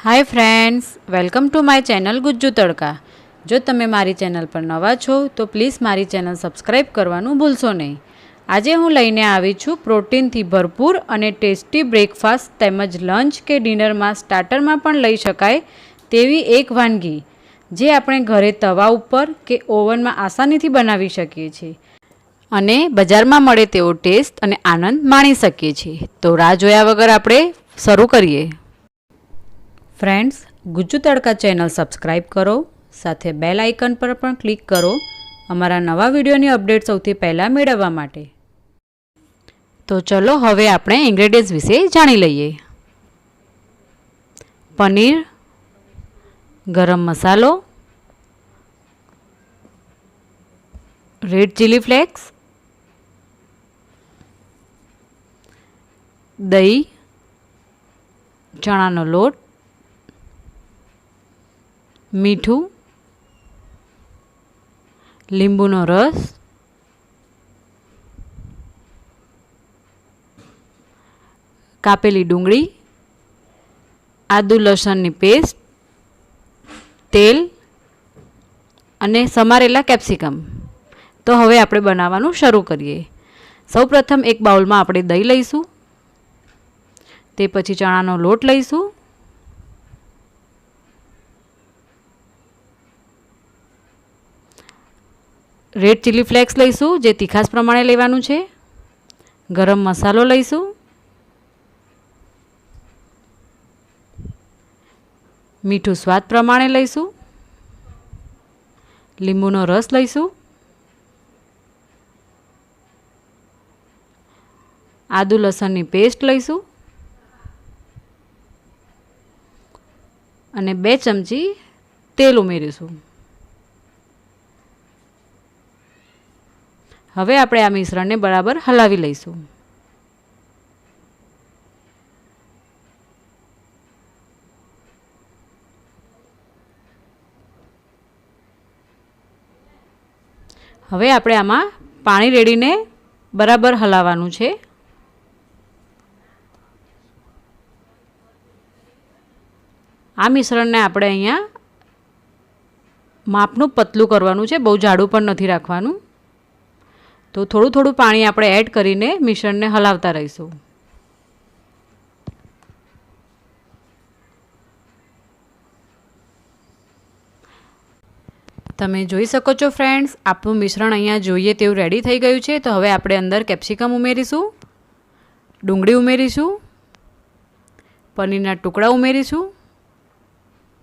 Hi friends, welcome to my channel Gujju Tadka. जो तमे मारी चैनल पर नवा छो तो प्लीज़ मारी चैनल सब्सक्राइब करवानुं भूलशो नहीं। आज हूँ लईने आवी छूँ प्रोटीन थी भरपूर अने टेस्टी ब्रेकफास्ट तेमज लंच के डिनर में स्टार्टर में पण लई शकाय तेवी एक वानगी जे आपणे घरे तवा उपर के ओवन में आसानी थी बनावी शकीए छीए अने बजार में मळे तेवो टेस्ट अने आनंद माणी शकीए छीए। तो राह जोया वगर आपणे शरू करीए। फ्रेंड्स, गुज्जू तड़का चैनल सब्सक्राइब करो, साथे बेल आइकन पर पण क्लिक करो अमारा नवा विडियोनी अपडेट सौथी पहला मेळववा माटे। तो चलो हवे आपणे इंग्रेडियंट्स विषे जाणी लईए। पनीर, गरम मसालो, रेड चिली फ्लेक्स, दही, चणानो लोट, मीठू, લીંબુનો રસ, કાપેલી ડુંગળી, આદુ લસણની પેસ્ટ, તેલ અને સમારેલા કેપ્સિકમ। તો હવે આપણે બનાવવાનું શરૂ કરીએ। સૌપ્રથમ એક બાઉલમાં આપણે દહીં લઈશું, તે પછી ચણાનો લોટ લઈશું, रेड चिली फ्लेक्स लईशू जे तीखास प्रमाणे लेवानुं छे, गरम मसालो लईशू, मीठू स्वाद प्रमाणे लईशू, લીંબુનો रस लईशू, आदू लसणनी पेस्ट लईशू अने 2 चमची तेल उमेरीशू। હવે આપણે આ મિશ્રણને બરાબર હલાવી લઈશું। હવે આપણે આમાં પાણી રેડીને બરાબર હલાવવાનું છે। આ મિશ્રણને આપણે અહીંયા માપનું પતલું કરવાનું છે, બહુ જાડું પણ નથી રાખવાનું। तो थोड़ू थोड़ू पानी आपणे एड करीने मिश्रण ने हलावता रहीशुं। तमे जोई शको छो फ्रेंड्स, आपणुं मिश्रण अहींया जोईए तेवुं रेडी थई गयुं छे। तो हवे आपणे अंदर केप्सिकम उमेरीशुं, डुंगળી उमेरीशुं, पनीरना टुकड़ा उमेरीशुं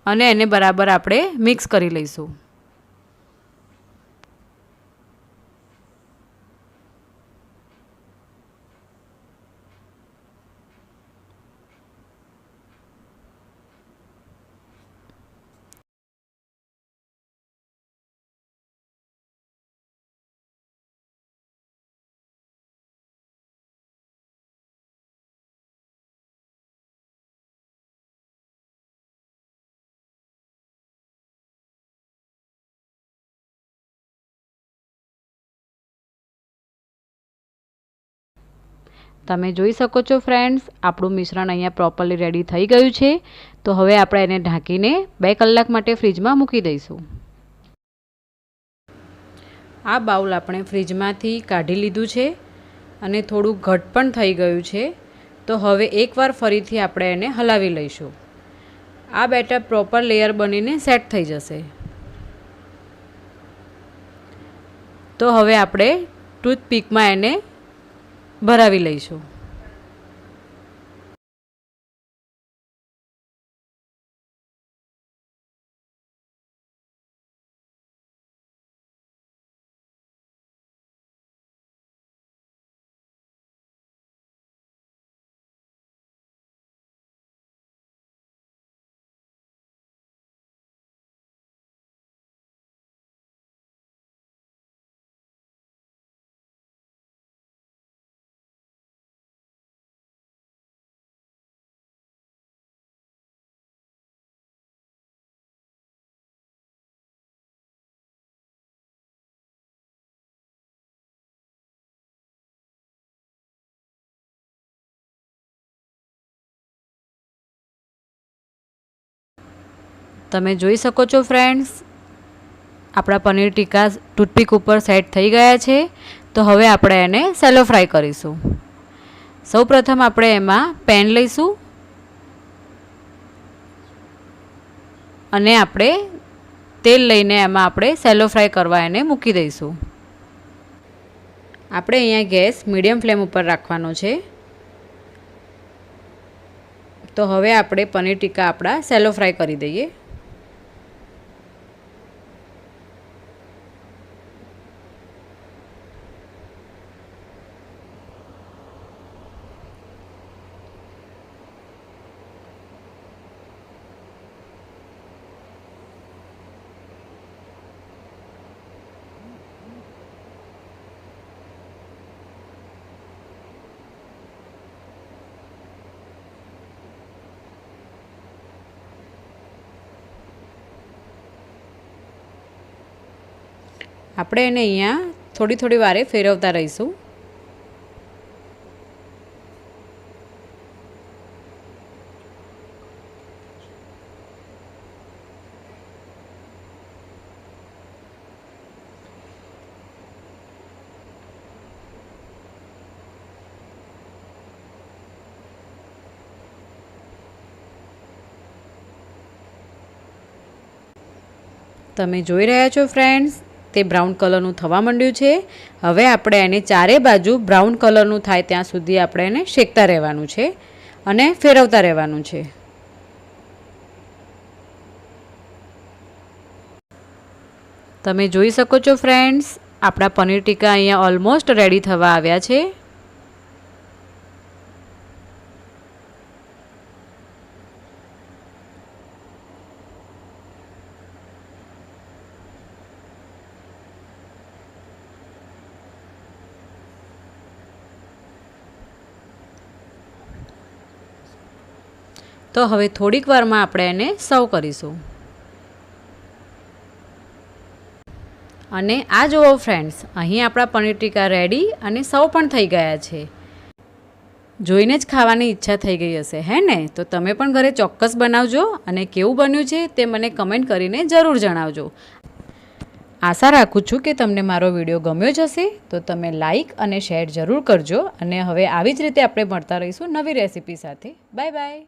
अने एने बराबर आपणे मिक्स करी लईशुं। તમે જોઈ શકો છો ફ્રેન્ડ્સ, આપણું મિશ્રણ અહીંયા પ્રોપરલી રેડી થઈ ગયું છે। તો હવે આપણે એને ઢાંકીને 2 કલાક માટે ફ્રીજમાં મૂકી દઈશું। આ બાઉલ આપણે ફ્રીજમાંથી કાઢી લીધું છે અને થોડું ઘટ પણ થઈ ગયું છે। તો હવે એકવાર ફરીથી આપણે એને હલાવી લઈશું। આ બેટર પ્રોપર લેયર બનીને સેટ થઈ જશે। તો હવે આપણે ટૂથપીકમાં એને ભરાવી લઈશું। તમે જોઈ શકો છો ફ્રેન્ડ્સ, આપણા પનીર ટીકા ટૂથપીક ઉપર સેટ થઈ ગયા છે. તો હવે આપણે એને સેલો ફ્રાય કરીશું. સૌપ્રથમ આપણે એમાં પેન લઈશું અને આપણે તેલ લઈને એમાં આપણે સેલો ફ્રાય કરવા એને મૂકી દઈશું. આપણે અહીંયા ગેસ મીડિયમ ફ્લેમ ઉપર રાખવાનો છે. તો હવે આપણે પનીર ટીકા આપણા સેલો ફ્રાય કરી દઈએ. આપણે એને અહીંયા થોડી વારે ફેરવતા રહીશું. તમે જોઈ રહ્યા છો ફ્રેન્ડ્સ, તે બ્રાઉન કલરનું થવા માંડ્યું છે. હવે આપણે એને ચારે બાજુ બ્રાઉન કલરનું થાય ત્યાં સુધી આપણે એને શેકતા રહેવાનું છે અને ફેરવતા રહેવાનું છે. તમે જોઈ શકો છો ફ્રેન્ડ્સ, આપણા પનીર ટીકા અહીંયા ઓલમોસ્ટ રેડી થવા આવ્યા છે. તો હવે થોડીક વારમાં આપણે એને સર્વ કરીશું. અને આ જુઓ ફ્રેન્ડ્સ, અહીં આપણા પનીર ટીકા રેડી અને સર્વ પણ થઈ ગયા છે. જોઈને જ ખાવાની ઈચ્છા થઈ ગઈ હશે, હે ને? તો તમે પણ ઘરે ચોક્કસ બનાવજો અને કેવું બન્યું છે તે મને કમેન્ટ કરીને જરૂર જણાવજો. આશા રાખું છું કે તમને મારો વિડીયો ગમ્યો જ હશે. તો તમે લાઈક અને શેર જરૂર કરજો. અને હવે આવી જ રીતે આપણે મળતા રહીશું નવી રેસીપી સાથે. Bye bye.